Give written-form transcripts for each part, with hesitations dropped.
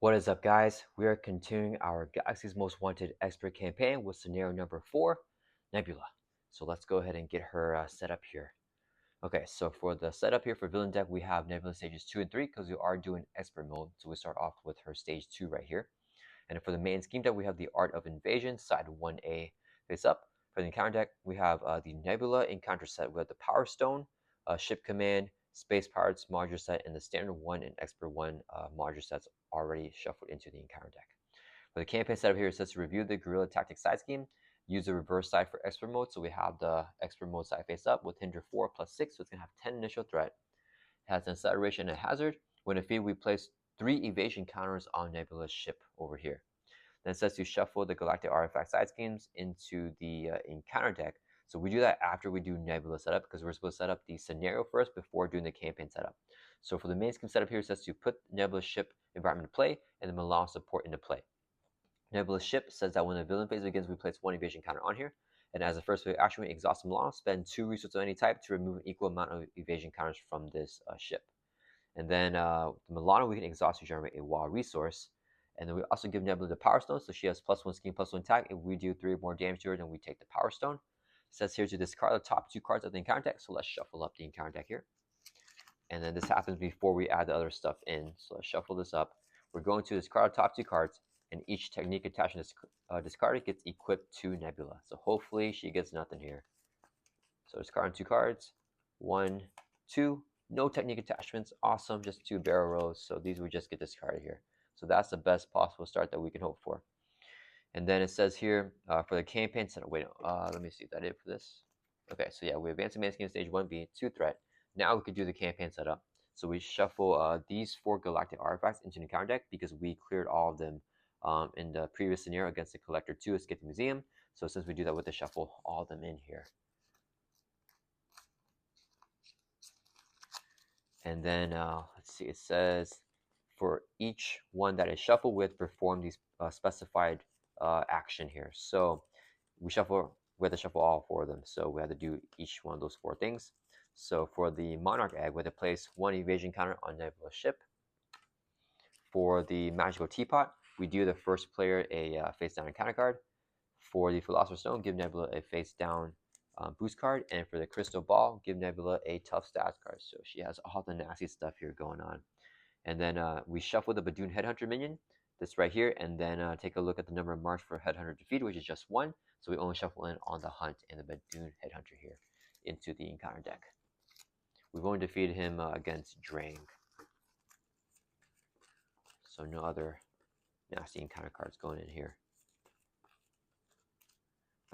What is up, guys? We are continuing our Galaxy's Most Wanted Expert campaign with scenario number 4, Nebula. So let's go ahead and get her set up here. Okay, so for the setup here for villain deck, we have Nebula stages 2 and 3 because we are doing expert mode. So we start off with her stage 2 right here. And for the main scheme deck, we have the Art of Invasion, side 1A face up. For the encounter deck, we have the Nebula encounter set. We have the Power Stone, Ship Command, Space Pirates module set, and the Standard 1 and Expert 1 module sets already shuffled into the encounter deck. For the campaign setup here, it says to review the Guerrilla Tactics side scheme, use the reverse side for expert mode. So we have the expert mode side face up with Hinder 4 plus 6, so it's going to have 10 initial threat. It has an acceleration and a hazard. When defeated, we place 3 evasion counters on Nebula's ship over here. Then it says to shuffle the Galactic Artifact side schemes into the encounter deck. So we do that after we do Nebula setup because we're supposed to set up the scenario first before doing the campaign setup. So for the main scheme setup here, it says to put Nebula's ship environment into play and the Milan support into play. Nebula's ship says that when the villain phase begins, we place 1 evasion counter on here. And as a first wave action, we exhaust Milan, spend 2 resources of any type to remove an equal amount of evasion counters from this ship. And then the Milano, we can exhaust to generate a wild resource. And then we also give Nebula the Power Stone, so she has +1 scheme, +1 attack. If we do 3 or more damage to her, then we take the Power Stone. It says here to discard the top 2 cards of the encounter deck, so let's shuffle up the encounter deck here. And then this happens before we add the other stuff in, so let's shuffle this up. We're going to discard the top 2 cards, and each technique attached to discarded gets equipped to Nebula. So hopefully she gets nothing here. So discarding 2 cards, 1, 2. No technique attachments, awesome, just 2 barrel rolls, so these would just get discarded here. So that's the best possible start that we can hope for. And then it says here for the campaign setup, wait, let me see if that is for this. Okay, so yeah, we advance the main scheme stage 1B, 2 threat. Now we could do the campaign setup. So we shuffle these 4 galactic artifacts into the encounter deck because we cleared all of them in the previous scenario against the Collector 2, Escape the Museum. So since we do that with the shuffle, all of them in here. And then let's see, it says for each one that is shuffled with, perform these specified action here. So we have to shuffle all 4 of them. So we have to do each one of those 4 things. So for the Monarch Egg, we have to place 1 evasion counter on Nebula's ship. For the Magical Teapot, we do the first player a face down encounter card. For the Philosopher's Stone, give Nebula a face down boost card, and for the Crystal Ball, give Nebula a tough stats card. So she has all the nasty stuff here going on. And then we shuffle the Badoon Headhunter minion, this right here, and then take a look at the number of marks for Headhunter defeat, which is just 1. So we only shuffle in on the Hunt and the Badoon Headhunter here into the encounter deck. We've only defeated him against Drang. So no other nasty encounter cards going in here.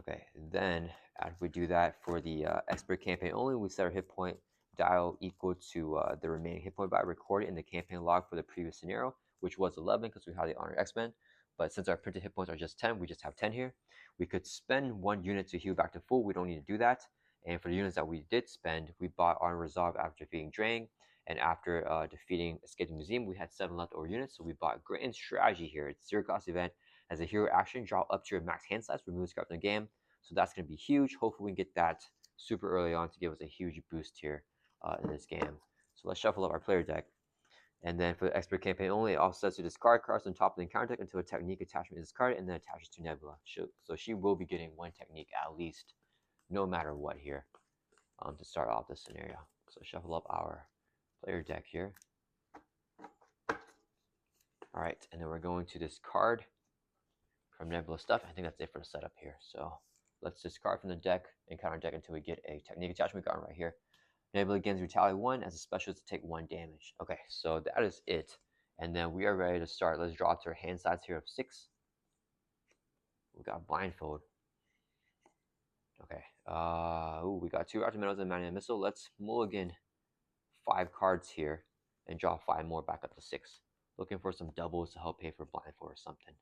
Okay, then after we do that for the expert campaign only, we set our hit point dial equal to the remaining hit point value recorded in the campaign log for the previous scenario, which was 11 because we had the Honored X-Men. But since our printed hit points are just 10, we just have 10 here. We could spend 1 unit to heal back to full. We don't need to do that. And for the units that we did spend, we bought Honor Resolve after defeating Drang. And after defeating Escape the Museum, we had 7 leftover units. So we bought Grand Strategy here. It's 0 cost event. As a hero action, draw up to your max hand size, remove this card from the game. So that's going to be huge. Hopefully we can get that super early on to give us a huge boost here in this game. So let's shuffle up our player deck. And then for the expert campaign only, it also says to discard cards on top of the encounter deck until a technique attachment is discarded and then attaches to Nebula. So she will be getting 1 technique at least, no matter what here, to start off the scenario. So shuffle up our player deck here. All right, and then we're going to discard from Nebula stuff. I think that's it for the setup here. So let's discard from the deck and counter deck until we get a technique attachment card right here. Nebula gains Retaliate 1 as a specialist to take 1 damage. Okay, so that is it. And then we are ready to start. Let's draw to our hand size here of 6. We got Blindfold. Okay. We got 2 Archer Medals and Magneto Missile. Let's mulligan 5 cards here and draw 5 more back up to 6. Looking for some doubles to help pay for Blindfold or something.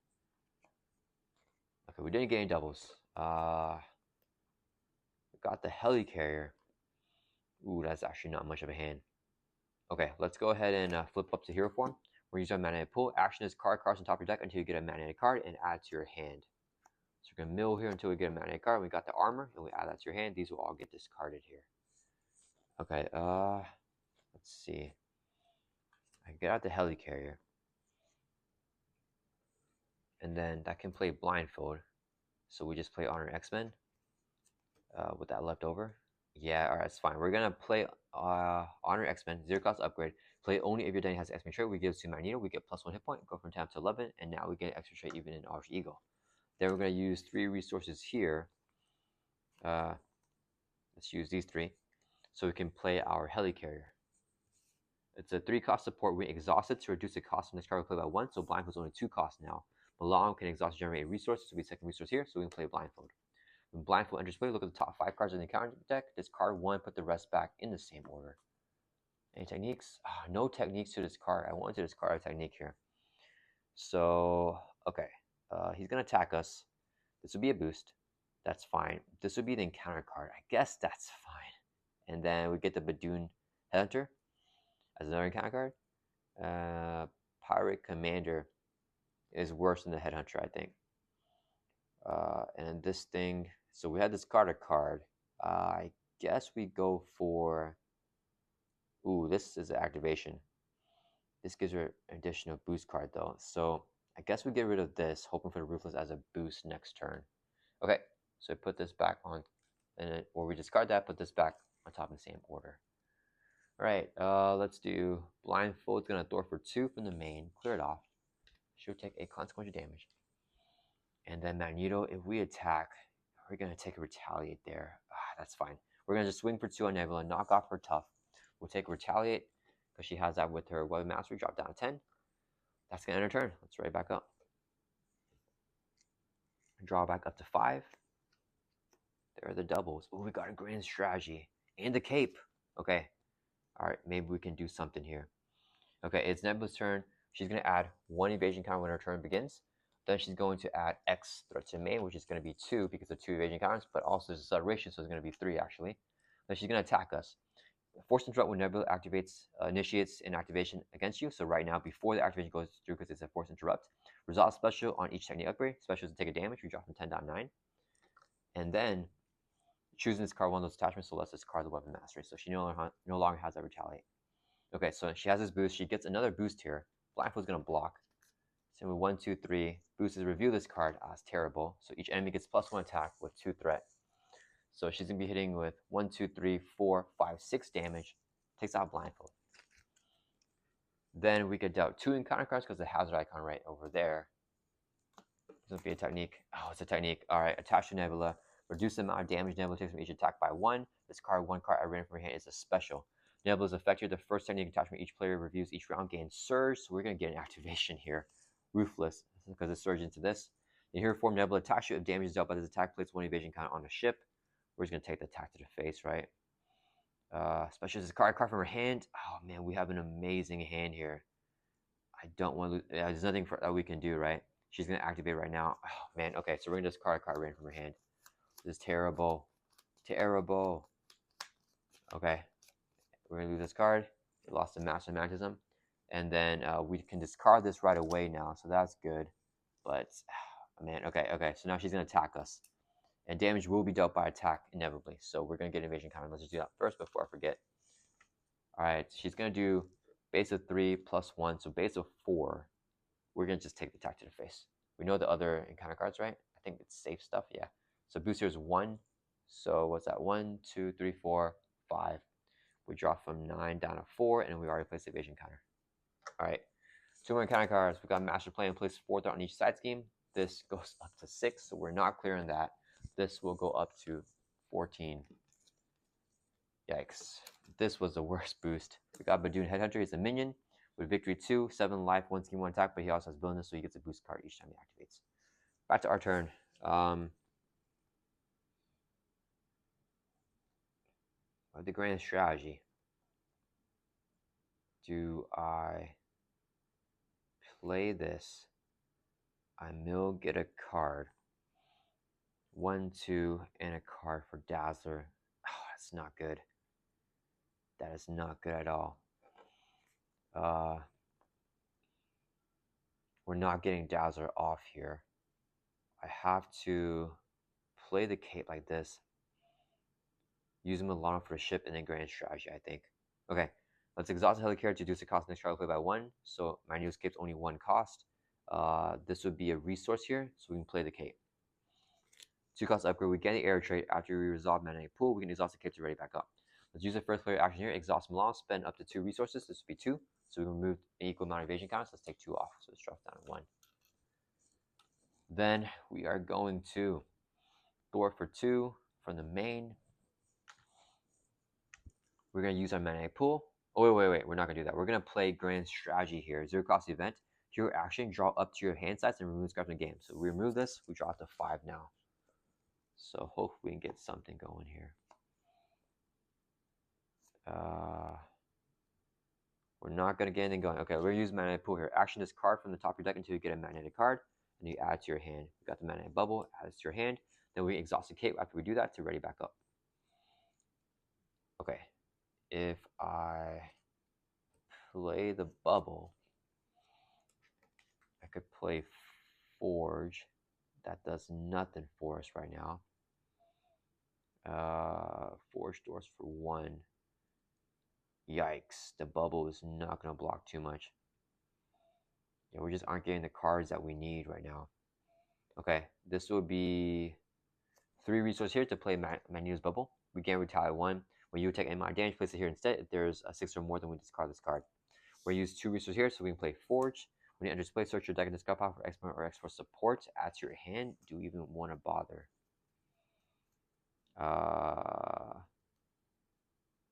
Okay, we didn't get any doubles. We got the Helicarrier. Ooh, that's actually not much of a hand. Okay, let's go ahead and flip up to hero form. We're using our magnetic pull. Action is card cards on top of your deck until you get a magnetic card and add to your hand. So we're going to mill here until we get a magnetic card. We got the armor and we add that to your hand. These will all get discarded here. Okay, let's see. I can get out the Helicarrier. And then that can play blindfold. So we just play Honor X-Men with that left over. Yeah, alright, it's fine. We're gonna play Honor X-Men, 0 cost upgrade. Play only if your Danny has X-Men trait. We give to Magneto, we get +1 hit point, go from 10 to 11, and now we get extra trait even in Alter Ego. Then we're gonna use 3 resources here. Let's use these 3. So we can play our Helicarrier. It's a 3 cost support. We exhaust it to reduce the cost of this card we play by 1, so Blindfold's only 2 costs now. Malong can exhaust to generate a resource, so we second resource here, so we can play Blindfold. When Blindfold enters play, look at the top 5 cards in the counter deck. Discard 1, put the rest back in the same order. Any techniques? No techniques to discard. I want to discard a technique here. So, okay. He's going to attack us. This would be a boost. That's fine. This would be the encounter card. I guess that's fine. And then we get the Badoon Headhunter as another encounter card. Pirate Commander is worse than the Headhunter, I think. And this thing, so we had this card. I guess we go for, ooh, this is an activation. This gives her an additional boost card though. So I guess we get rid of this, hoping for the Ruthless as a boost next turn. Okay, so put this back on, and or we discard that, put this back on top in the same order. All right, let's do Blindfold. It's gonna throw for 2 from the main, clear it off. She'll take a consequential damage. And then Magneto, if we attack, we're going to take a Retaliate there. That's fine. We're going to just swing for 2 on Nebula, knock off her Tough. We'll take Retaliate, because she has that with her Weapon Mastery, drop down to 10. That's going to end her turn. Let's right back up. Draw back up to 5. There are the doubles. Oh, we got a Grand Strategy. And the Cape. Okay. All right, maybe we can do something here. Okay, it's Nebula's turn. She's going to add 1 evasion counter when her turn begins. Then she's going to add X threat to main, which is going to be 2 because of 2 evasion counters, but also there's a acceleration, so it's going to be 3 actually. Then she's going to attack us. Force Interrupt when Nebula initiates an activation against you. So right now, before the activation goes through, because it's a Force Interrupt, resolve special on each technique upgrade. Special doesn't take a damage. We drop from 10 down 9. And then choosing this card one of those attachments, so let's discard the Weapon Mastery. So she no longer has that Retaliate. Okay, so she has this boost. She gets another boost here. Blindfold's going to block. So with 1, 2, 3, boost is review this card as terrible. So each enemy gets +1 attack with 2 threat. So she's gonna be hitting with 1, 2, 3, 4, 5, 6 damage. Takes out Blindfold. Then we could dealt 2 encounter cards because the hazard icon right over there. This would be a technique. Oh, it's a technique. All right, attach to Nebula. Reduce the amount of damage Nebula takes from each attack by 1. Discard 1 card I ran from your hand is a special. Nebula is effective. The first technique attachment each player reviews each round gains Surge. So we're gonna get an activation here. Ruthless, because it surges into this. In hero form, Nebula attacks you if damage is dealt by this attack, place 1 evasion counter on a ship. We're just going to take the attack to the face, right? Especially as a card from her hand. Oh, man, we have an amazing hand here. I don't want to lose. There's nothing that we can do, right? She's going to activate right now. Oh, man. Okay, so we're going to discard a card ran from her hand. This is terrible. Terrible. Okay. We're going to lose this card. We lost the Master Magnetism. And then we can discard this right away now, so that's good. But, man, okay. So now she's going to attack us. And damage will be dealt by attack inevitably. So we're going to get invasion counter. Let's just do that first before I forget. All right, she's going to do base of 3 plus 1. So base of 4. We're going to just take the attack to the face. We know the other encounter cards, right? I think it's safe stuff, yeah. So boost here is 1. So what's that? 1, 2, 3, 4, 5. We drop from 9 down to 4, and we already placed the evasion counter. All right, 2 more encounter cards. We got Master Plan in place 4 on each side scheme. This goes up to 6, so we're not clearing that. This will go up to 14. Yikes. This was the worst boost. We got Badoon Headhunter. He's a minion with victory 2, 7 life, 1 scheme, 1 attack, but he also has villainous, so he gets a boost card each time he activates. Back to our turn. The grand strategy. Do I play this? I mill, get a card. 1, 2, and a card for Dazzler. Oh, that's not good. That is not good at all. We're not getting Dazzler off here. I have to play the Cape like this. Use Milano for the ship and then grand strategy, I think. Okay, let's exhaust the Helicarrier to reduce the cost of next card play by 1. So my new escape's only 1 cost. This would be a resource here, so we can play the cape. 2 cost upgrade, we get the air trade. After we resolve magnetic pool, we can exhaust the cape to ready back up. Let's use the first player action here, exhaust Milan, spend up to 2 resources. This would be 2, so we can remove an equal amount of evasion counters. Let's take 2 off, so let's drop down to 1. Then we are going to Thor for 2 from the main. We're going to use our magnetic pool. Oh, wait. We're not going to do that. We're going to play grand strategy here. 0 cost event. Hero action, draw up to your hand size and remove this card from the game. So we remove this. We draw it to 5 now. So hopefully we can get something going here. We're not going to get anything going. Okay, we're going to use magnetic pool here. Action this card from the top of your deck until you get a magnetic card. And you add it to your hand. You got the magnetic bubble. Add it to your hand. Then we exhaust the cape after we do that to ready back up. Okay. If I play the bubble, I could play Forge. That does nothing for us right now. Forge doors for 1. Yikes, the bubble is not going to block too much. Yeah, we just aren't getting the cards that we need right now. Okay, this will be 3 resources here to play Magneto's bubble. We gain retaliate 1. When you take any amount of damage, place it here instead. If there's a 6 or more, then we discard this card. We're use 2 resources here, so we can play Forge. When you enter play, search your deck and discard power for expert or export support. Add to your hand. Do you even want to bother?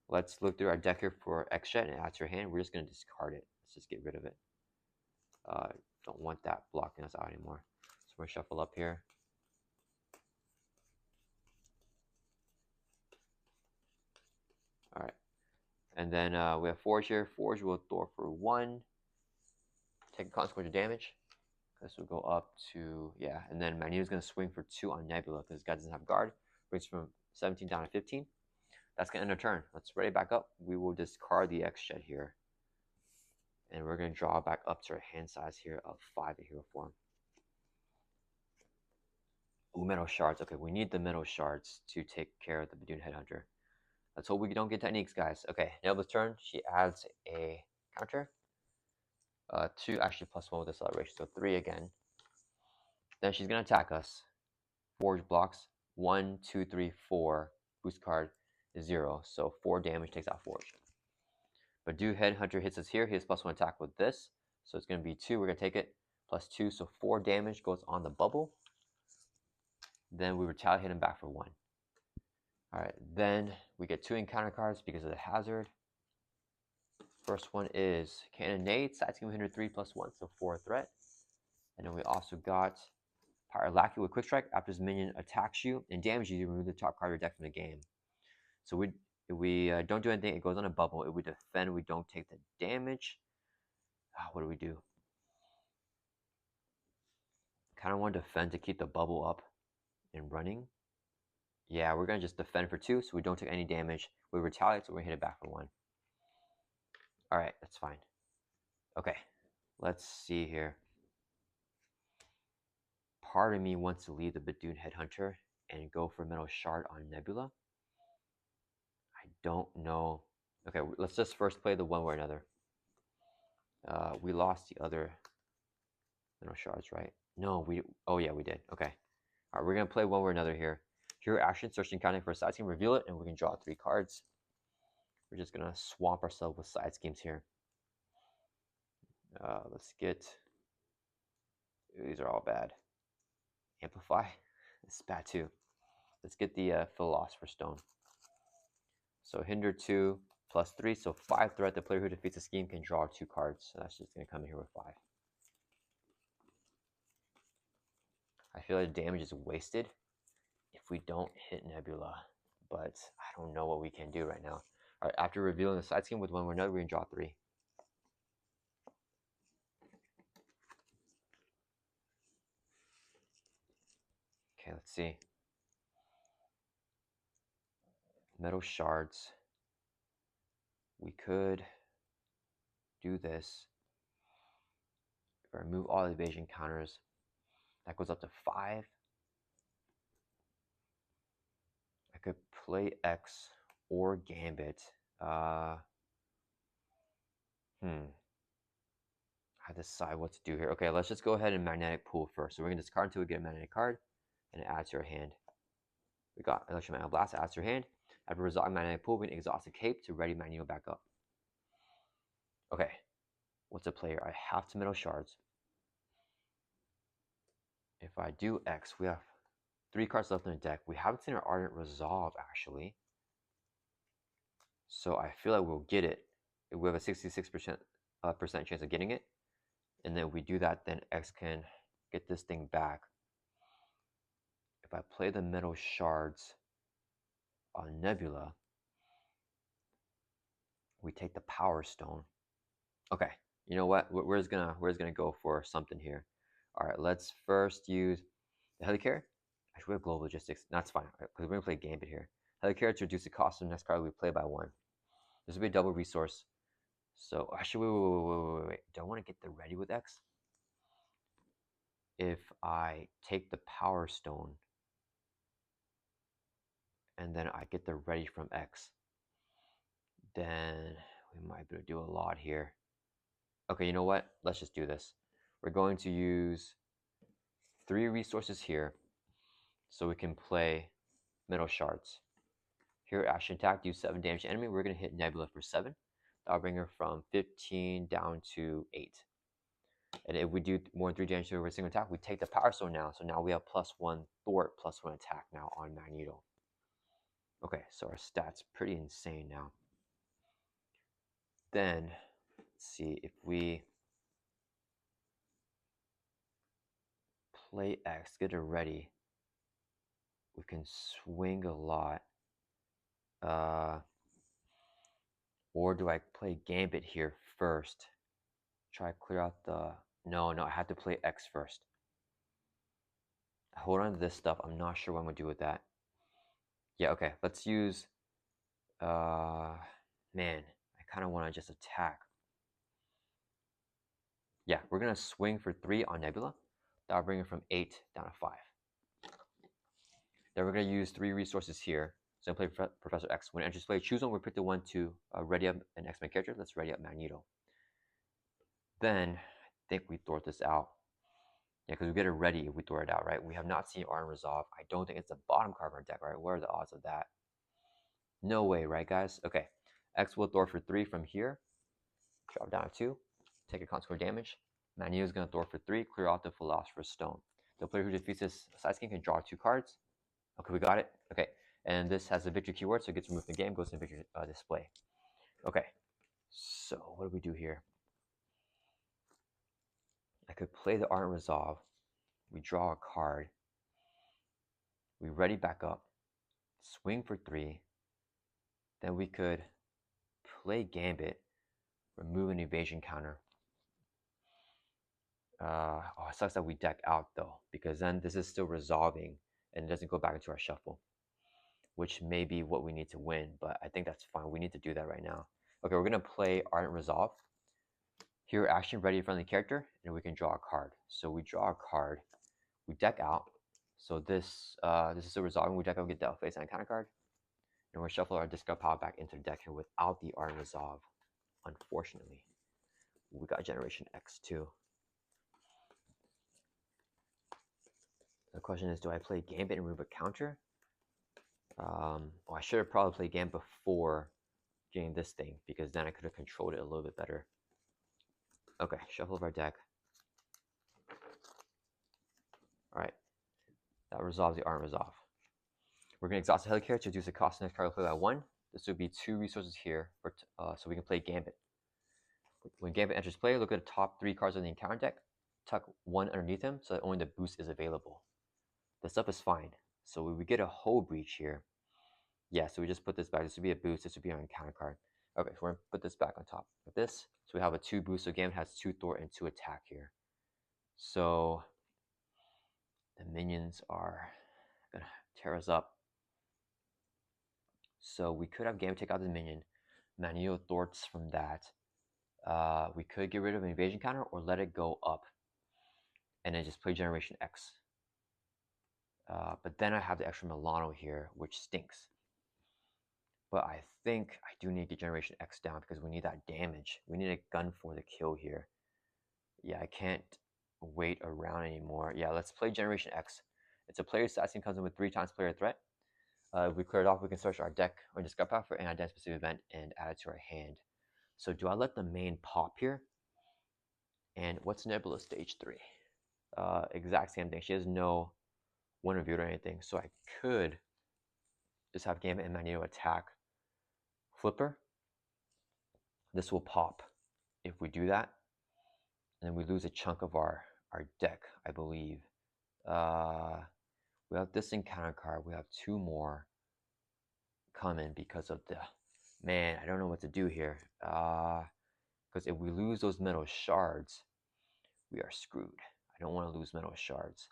Let's look through our deck here for X-Jet and add to your hand. We're just going to discard it. Let's just get rid of it. Don't want that blocking us out anymore. So we're going to shuffle up here. All right. And then we have Forge here. Forge will Thor for 1. Take a consequence of damage. This will go up to, yeah. And then Magneto's going to swing for 2 on Nebula because this guy doesn't have guard. Brings from 17 down to 15. That's going to end our turn. Let's ready back up. We will discard the X-Jet here. And we're going to draw back up to our hand size here of 5 in hero form. Ooh, metal shards. Okay, we need the metal shards to take care of the Badoon Headhunter. Let's hope we don't get techniques, guys. Okay, Nebula's turn. She adds a counter. 2 actually plus 1 with acceleration, so 3 again. Then she's going to attack us. Forge blocks. 1, 2, 3, 4. Boost card is 0, so 4 damage takes out Forge. Badoon Headhunter hits us here. He has plus 1 attack with this, so it's going to be 2. We're going to take it. Plus 2, so 4 damage goes on the bubble. Then we retaliate, hit him back for 1. Alright, then we get 2 encounter cards because of the hazard. First one is Cannonade, side scheme 103 plus 1, so 4 threat. And then we also got Pyrolaki with Quick Strike. After this minion attacks you and damages you, remove the top card of your deck from the game. So if we don't do anything, it goes on a bubble. If we defend, we don't take the damage. What do? Kind of want to defend to keep the bubble up and running. Yeah, we're going to just defend for 2, so we don't take any damage. We retaliate, so we're going to hit it back for 1. Alright, that's fine. Okay, let's see here. Part of me wants to leave the Badoon Headhunter and go for Metal Shard on Nebula. I don't know. Okay, let's just first play the one way or another. We lost the other Metal Shards, right? No, oh yeah, we did. Okay. Alright, we're going to play one way or another here. Hero action, search and counting for a side scheme, reveal it, and we can draw 3 cards. We're just going to swamp ourselves with side schemes here. Let's get... These are all bad. Amplify. This is bad too. Let's get the Philosopher's Stone. So hinder 2 plus 3, so 5 threat. The player who defeats a scheme can draw 2 cards. So that's just going to come in here with 5. I feel like damage is wasted if we don't hit Nebula, but I don't know what we can do right now. Alright, after revealing the side scheme with one or another, we can draw 3. Okay, let's see. Metal shards. We could do this. If I remove all the evasion counters, that goes up to 5. I could play X or Gambit. I I decide what to do here. Okay, let's just go ahead and magnetic pool first. So we're gonna discard until we get a magnetic card, and add to our hand. We got electromagnetic blast, add to your hand. After resolving magnetic pool, we can exhaust the cape to ready Magneto back up. Okay, what's a player? I have to metal shards. If I do X, we have 3 cards left in the deck. We haven't seen our Ardent Resolve actually, so I feel like we'll get it. We have a 66% chance of getting it, and then if we do that, then X can get this thing back. If I play the metal shards on Nebula, we take the Power Stone. Okay, you know what? We're just gonna go for something here. All right, let's first use the Helicarrier. Actually, we have Global Logistics. That's fine, because we're gonna play Gambit here. Helicarrier to reduce the cost of the next card we play by 1. This will be a double resource. So actually, wait. Do I want to get the ready with X? If I take the Power Stone and then I get the ready from X, then we might be able to do a lot here. Okay, you know what? Let's just do this. We're going to use 3 resources here so we can play metal shards. Here, action attack, do 7 damage to enemy. We're going to hit Nebula for 7. That'll bring her from 15 down to 8. And if we do more than 3 damage to every single attack, we take the Power Stone now. So now we have +1 Thwart, +1 attack now on Magneto. Okay, so our stats pretty insane now. Then, let's see, if we play X, get it ready, we can swing a lot. Or do I play Gambit here first? Try to clear out the... No, I have to play X first. Hold on to this stuff. I'm not sure what I'm going to do with that. Yeah, okay. Let's use... Man, I kind of want to just attack. Yeah, we're going to swing for 3 on Nebula. That'll bring it from 8 down to 5. Then we're going to use 3 resources here. So I'm going to play Professor X. When it enters play, choose one. We pick the one to ready up an X-Men character. Let's ready up Magneto. Then I think we thwart this out. Yeah, because we get it ready if we throw it out, right? We have not seen Ardent Resolve. I don't think it's the bottom card of our deck, right? What are the odds of that? No way, right, guys? Okay. X will throw for 3 from here. Drop down to 2. Take a consequent damage. Magneto is going to throw for 3. Clear out the Philosopher's Stone. The player who defeats this side skin can draw 2 cards. Okay, we got it. Okay. And this has a victory keyword, so it gets removed from the game, goes to the victory display. Okay. So, what do we do here? I could play the Ardent Resolve. We draw a card. We ready back up. Swing for 3. Then we could play Gambit. Remove an evasion counter. Oh, it sucks that we deck out though, because then this is still resolving and it doesn't go back into our shuffle, which may be what we need to win, but I think that's fine. We need to do that right now. Okay, we're going to play Ardent Resolve. Here, action ready in front of the character, and we can draw a card. So we draw a card. We deck out. So this is still resolving. We deck out, get dealt face and a counter card. And we'll shuffle our discard power back into the deck here without the Ardent Resolve. Unfortunately, we got Generation X too. The question is, do I play Gambit and remove a counter? Well, I should have probably played Gambit before getting this thing, because then I could have controlled it a little bit better. Okay, shuffle of our deck. Alright, that resolves the Ardent Resolve. We're going to exhaust the Helicarrier to reduce the cost of the next card we play by 1. This would be 2 resources here, so we can play Gambit. When Gambit enters play, look at the top 3 cards on the encounter deck. Tuck 1 underneath them so that only the boost is available. The stuff is fine. So we get a Hull Breach here. Yeah, so we just put this back. This would be a boost. This would be our encounter card. Okay, so we're going to put this back on top of this. So we have a 2 boost. So Gambit has 2 thwart and 2 attack here. So the minions are going to tear us up. So we could have Gambit take out the minion. Magneto thwarts from that. We could get rid of an evasion counter or let it go up. And then just play Generation X. But then I have the extra Milano here, which stinks. But I think I do need to get Generation X down because we need that damage. We need a gun for the kill here. Yeah, I can't wait around anymore. Yeah, let's play Generation X. It's a player assassin, comes in with 3 times player threat. If we clear it off, we can search our deck or discard power for an identified specific event and add it to our hand. So do I let the main pop here? And what's Nebula stage 3? Exact same thing. She has no one reviewed or anything. So I could just have Gambit and Magneto attack Flipper. This will pop if we do that. And then we lose a chunk of our deck, I believe. We have this encounter card. We have 2 more coming because of the... Man, I don't know what to do here. Because if we lose those metal shards, we are screwed. I don't want to lose metal shards.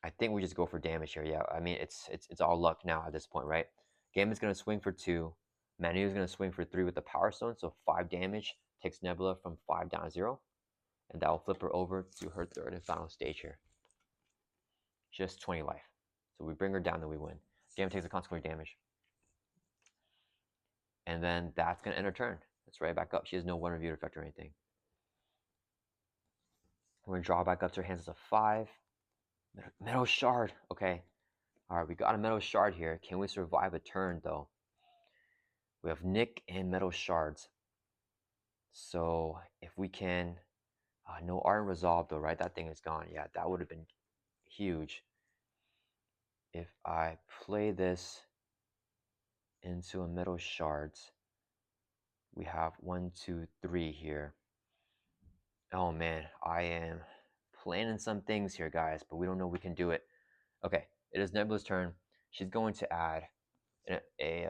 I think we just go for damage here. Yeah, I mean, it's all luck now at this point, right? Gambit's going to swing for 2. Magneto's going to swing for 3 with the Power Stone, so 5 damage. Takes Nebula from 5 down to 0. And that will flip her over to her 3rd and final stage here. Just 20 life. So we bring her down, then we win. Gambit takes a consequence damage. And then that's going to end her turn. It's right back up. She has no one reviewed effect or anything. We're going to draw back up to her hands as a 5. Metal shard. Okay. All right, we got a metal shard here. Can we survive a turn, though? We have Nick and metal shards. So if we can... no Art Resolve, though, right? That thing is gone. Yeah, that would have been huge. If I play this into a metal shards, we have 1, 2, 3 here. Oh, man. I am planning some things here, guys, but we don't know we can do it. Okay, it is Nebula's turn. She's going to add a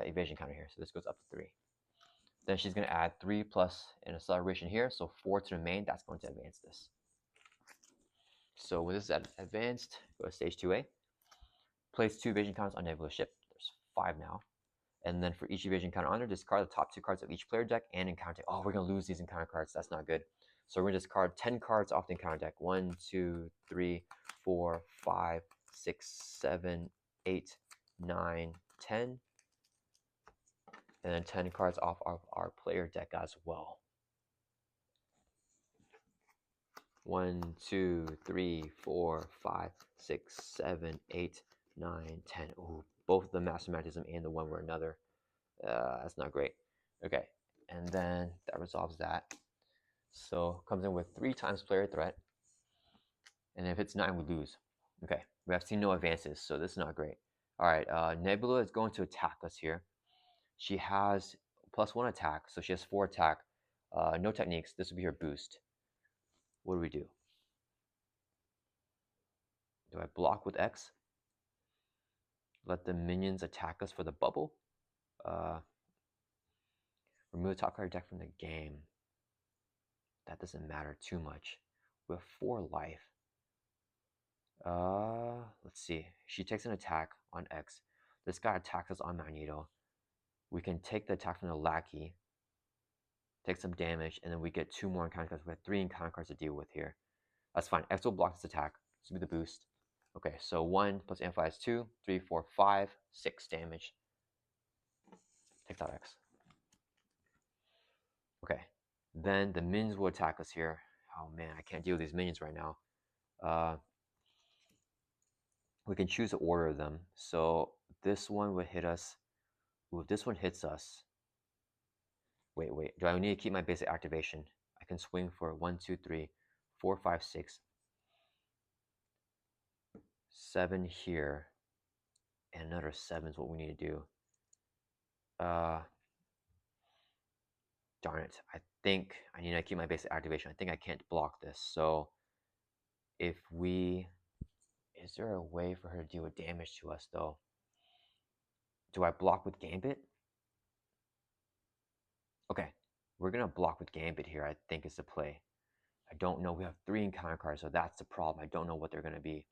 evasion counter here, so this goes up to 3. Then she's going to add 3 plus an acceleration here, so 4 to the main. That's going to advance this. So when this is advanced, go to stage 2A. Place 2 evasion counters on Nebula's ship. There's 5 now. And then for each evasion counter on there, discard the top 2 cards of each player deck and encounter. Oh, we're going to lose these encounter cards. That's not good. So we're going to discard 10 cards off the encounter deck. 1, 2, 3, 4, 5, 6, 7, 8, 9, 10. And then 10 cards off of our player deck as well. 1, 2, 3, 4, 5, 6, 7, 8, 9, 10. Ooh, both the Master Magnetism and the One Way or Another. That's not great. Okay, and then that resolves that. So comes in with 3 times player threat. And if it's 9, we lose. Okay, we have seen no advances, so this is not great. All right, Nebula is going to attack us here. She has +1 attack, so she has 4 attack. No techniques. This would be her boost. What do we do? Do I block with X? Let the minions attack us for the bubble? Remove the top card deck from the game. That doesn't matter too much. We have 4 life. Let's see. She takes an attack on X. This guy attacks us on Magneto. We can take the attack from the lackey, take some damage, and then we get 2 more encounter cards. We have 3 encounter cards to deal with here. That's fine. X will block this attack. This will be the boost. Okay, so 1 plus amplify is 2, 3, 4, 5, 6 damage. Takes out X. Okay, then the minions will attack us here. Oh man, I can't deal with these minions right now. We can choose to order them. So this one would hit us. Ooh, if this one hits us. Wait. Do I need to keep my basic activation? I can swing for 1, 2, 3, 4, 5, 6, 7 here. And another 7 is what we need to do. Darn it. I think I need to keep my basic activation. I think I can't block this. So if we... Is there a way for her to deal with damage to us, though? Do I block with Gambit? Okay, we're going to block with Gambit here, I think is the play. I don't know. We have 3 encounter cards, so that's the problem. I don't know what they're going to be.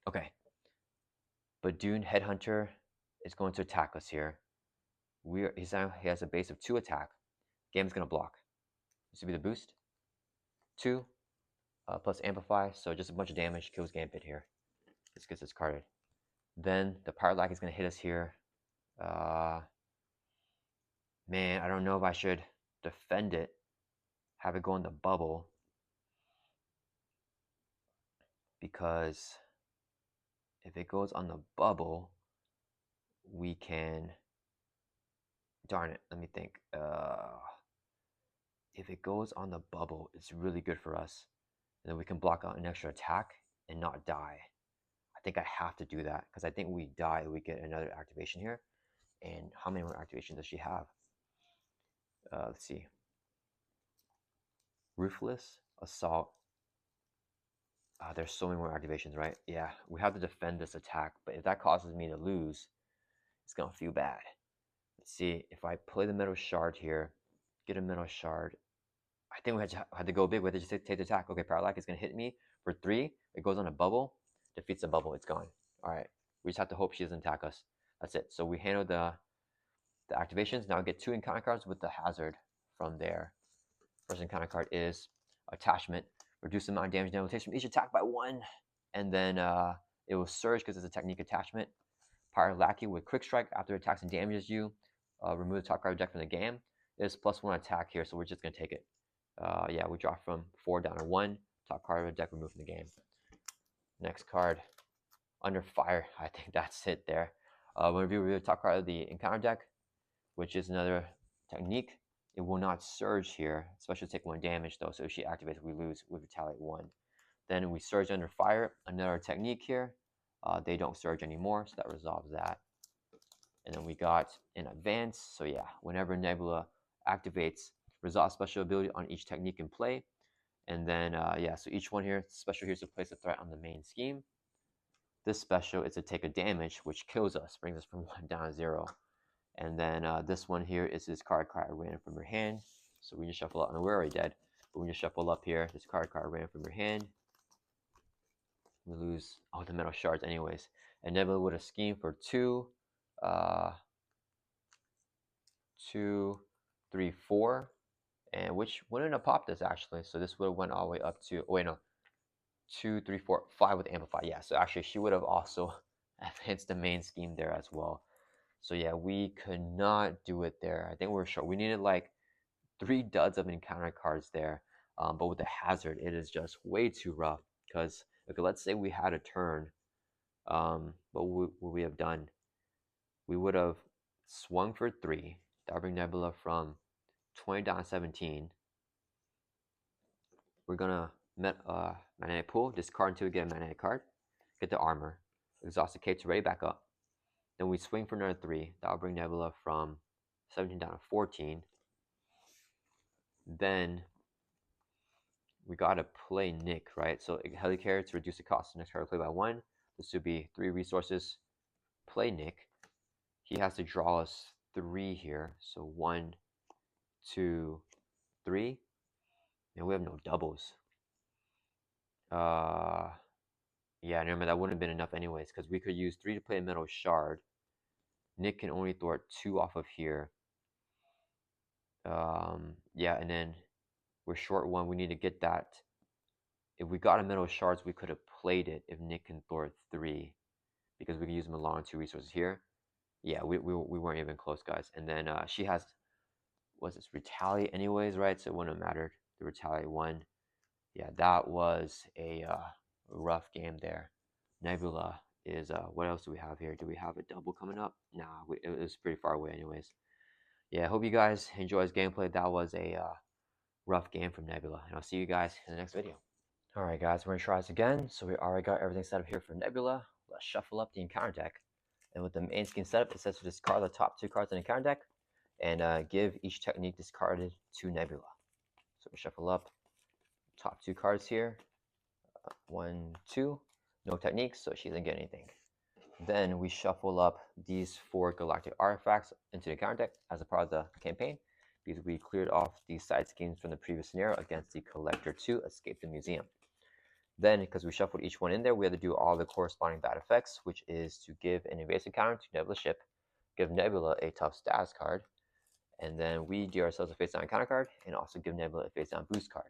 Okay. Badoon Headhunter is going to attack us here. He has a base of 2 attack. Gambit's going to block. This would be the boost. 2 plus amplify, so just a bunch of damage. Kills Gambit here. This gets discarded. Then the Pirate Lackey is going to hit us here. Man, I don't know if I should defend it. have it go in the bubble, because if it goes on the bubble, we can, darn it, let me think. If it goes on the bubble, it's really good for us. And then we can block out an extra attack and not die. I think I have to do that, because I think we die, we get another activation here. And how many more activations does she have? Let's see. Ruthless, Assault. There's so many more activations, right? Yeah, we have to defend this attack, but if that causes me to lose, it's gonna feel bad. Let's see, if I play the metal shard here, get a metal shard, I think we had to go big. We had to just take the attack. Okay, Parallax is gonna hit me for 3. It goes on a bubble, defeats the bubble, it's gone. All right, we just have to hope she doesn't attack us. That's it. So we handled the activations. Now I get 2 encounter cards with the hazard from there. First encounter card is Attachment. Reduce the amount of damage Nebula takes from each attack by 1. And then it will surge because it's a technique attachment. Pyre Lackey with Quick Strike. After it attacks and damages you, remove the top card of the deck from the game. It's +1 attack here, so we're just going to take it. Yeah, we drop from 4 down to 1. Top card of the deck removed from the game. Next card, Under Fire. I think that's it there. When we review the top card of the encounter deck, which is another technique, it will not surge here. Special take 1 damage though, so if she activates, we lose. We retaliate 1. Then we surge Under Fire, another technique here. They don't surge anymore, so that resolves that. And then we got an Advance. So yeah, whenever Nebula activates, resolve special ability on each technique in play. And then yeah, so each one here, special here is to place a threat on the main scheme. This special is to take a damage, which kills us, brings us from 1 down to 0. And then this one here is this card ran from your hand. So we just shuffle up. I mean, we're already dead, but we just shuffle up here. This card ran from your hand. We lose all the metal shards anyways. And Nebula would have schemed for 2, 2, 3, 4. And which wouldn't have popped this actually. So this would have went all the way up to, oh wait, no. 2, 3, 4, 5 with Amplify. Yeah, so actually she would have also advanced the main scheme there as well. So yeah, we could not do it there. I think we were short. We needed like 3 duds of encounter cards there. But with the hazard, it is just way too rough. Because okay, let's say we had a turn. What would we have done? We would have swung for 3. That would bring Nebula from 20 down to 17. We're gonna magnetic pool, discard until we get a magnetic card. Get the armor. Exhausted Cape's ready back up. Then we swing for another 3. That'll bring Nebula from 17 down to 14. Then we gotta play Nick, right? So Helicarrier to reduce the cost of next card play by 1. This would be 3 resources. Play Nick. He has to draw us 3 here. So 1, 2, 3. And we have no doubles. Yeah, remember that wouldn't have been enough anyways, because we could use 3 to play a metal shard. Nick can only thwart 2 off of here. Yeah, and then we're short 1. We need to get that. If we got a metal shards, we could have played it if Nick can thwart 3, because we could use Milan 2 resources here. Yeah, we weren't even close, guys. And then she has, what's this, Retaliate anyways, right? So it wouldn't have mattered. The Retaliate 1. Yeah, that was a rough game there. Nebula is, what else do we have here? Do we have a double coming up? Nah, it was pretty far away anyways. Yeah, I hope you guys enjoy this gameplay. That was a rough game from Nebula, and I'll see you guys in the next video. Alright guys, we're going to try this again. So we already got everything set up here for Nebula. Let's shuffle up the encounter deck. And with the main scheme setup, it says to discard the top 2 cards in the encounter deck and give each technique discarded to Nebula. So we shuffle up top 2 cards here. 1, 2. No techniques, so she doesn't get anything. Then we shuffle up these 4 galactic artifacts into the encounter deck as a part of the campaign, because we cleared off these side schemes from the previous scenario against the Collector 2, Escape the Museum. Then, because we shuffled each one in there, we had to do all the corresponding bad effects, which is to give an evasive counter to Nebula's ship, give Nebula a tough status card, and then we deal ourselves a face-down encounter card, and also give Nebula a face-down boost card.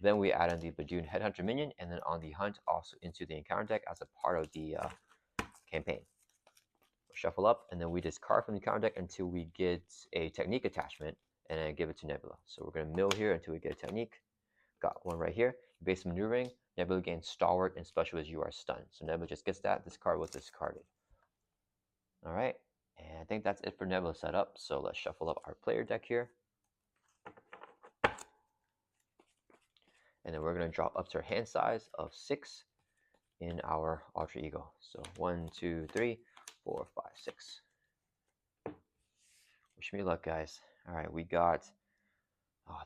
Then we add in the Badoon Headhunter minion, and then on the hunt also into the encounter deck as a part of the campaign. We'll shuffle up, and then we discard from the encounter deck until we get a technique attachment, and then give it to Nebula. So we're going to mill here until we get a technique. Got one right here. Base maneuvering, Nebula gains Stalwart, and special is you are stunned. So Nebula just gets that. This card was discarded. All right, and I think that's it for Nebula setup. So let's shuffle up our player deck here. And then we're going to drop up to our hand size of 6 in our alter ego. So 1, 2, 3, 4, 5, 6. Wish me luck, guys. All right, we got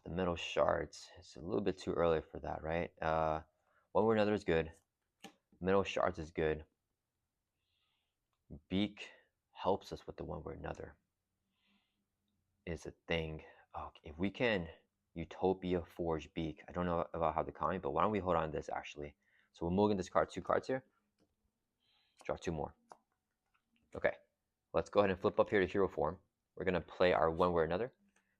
the middle shards. It's a little bit too early for that, right? One way or another is good. Middle shards is good. Beak helps us with the one way or another. Is a thing. If we can Utopia Forge Beak. I don't know about how the common, but why don't we hold on to this actually? So we'll mulligan this card 2 cards here. Draw 2 more. Okay, let's go ahead and flip up here to hero form. We're going to play our one way or another.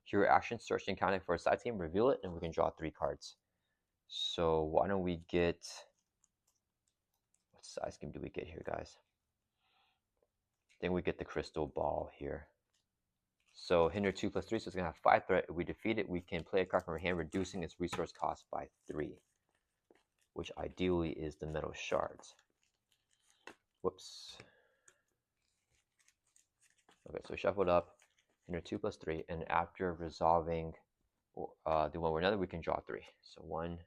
Hero action, search and counter for a side team, reveal it, and we can draw 3 cards. So why don't we get, what size scheme do we get here, guys? I think we get the crystal ball here. So hinder 2 plus 3, so it's going to have 5 threat. If we defeat it, we can play a card from our hand, reducing its resource cost by 3, which ideally is the metal shards. Whoops. Okay, so shuffled up, hinder 2 plus 3, and after resolving the one way or another, we can draw 3. So 1,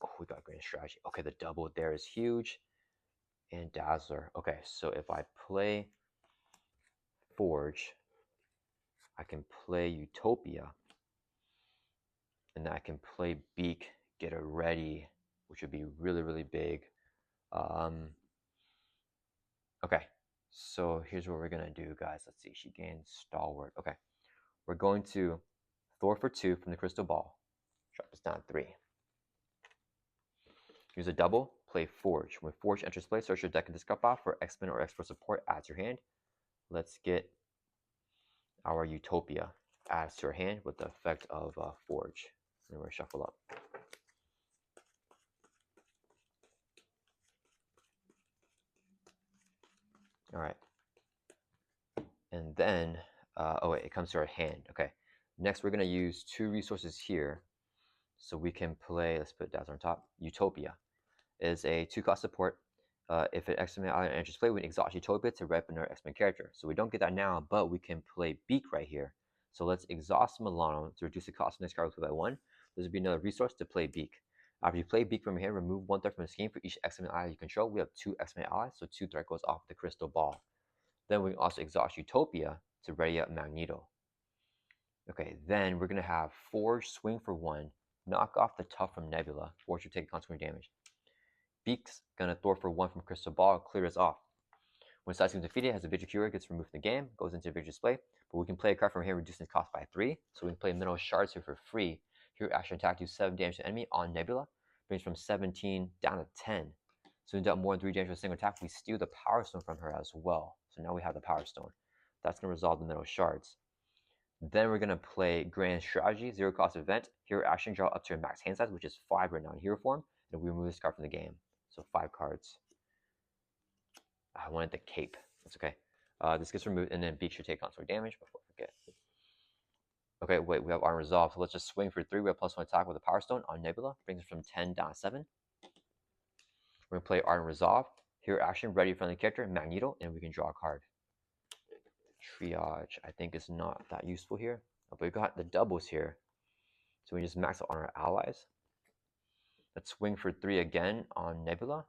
oh, we got grand strategy. Okay, the double there is huge, and Dazzler. Okay, so if I play Forge, I can play Utopia, and then I can play Beak, get it ready, which would be really, really big. Okay, so here's what we're gonna do, guys. Let's see, she gains Stalwart. Okay, we're going to Thor for 2 from the crystal ball. Drop this down 3. Use a double, play Forge. When Forge enters play, search your deck and discard off for X-Men or X-Force support, add to your hand. Let's get our Utopia adds to our hand with the effect of Forge. And we're going to shuffle up. All right. And then, oh wait, it comes to our hand. Okay. Next, we're going to use 2 resources here. So we can play, let's put that on top, Utopia. Is a 2-cost support. If an X-Men ally enters play, we can exhaust Utopia to rep another X-Men character. So we don't get that now, but we can play Beak right here. So let's exhaust Milano to reduce the cost of the next card by 1. This would be another resource to play Beak. After you play Beak from your hand, remove 1 threat from the scheme for each X-Men ally you control. We have 2 X-Men allies, so 2 threat goes off the crystal ball. Then we can also exhaust Utopia to ready up Magneto. Okay, then we're going to have Forge swing for 1, knock off the tough from Nebula. Forge will take consequent damage. Beak's gonna Thor for 1 from Crystal Ball, clear us off. When side team defeated, has a Vigil Cure, gets removed from the game, goes into Vigil display. But we can play a card from here, reducing its cost by 3. So we can play Mineral Shards here for free. Hero action attack, do 7 damage to enemy on Nebula, brings from 17 down to 10. So we do more than 3 damage with a single attack. We steal the Power Stone from her as well. So now we have the Power Stone. That's gonna resolve the Mineral Shards. Then we're gonna play Grand Strategy, 0 cost event. Hero action, draw up to your max hand size, which is 5 right now in hero form, and we remove this card from the game. So 5 cards. I wanted the cape. That's okay. This gets removed, and then Beak should take constant damage before I forget. Okay, wait, we have Arm Resolve. So let's just swing for 3. We have +1 attack with a Power Stone on Nebula. Brings us from 10 down to 7. We're going to play Arm Resolve. Hero action, ready friendly character, Magneto, and we can draw a card. Triage, I think, is not that useful here. But we got the doubles here. So we just max out on our allies. Let's swing for 3 again on Nebula.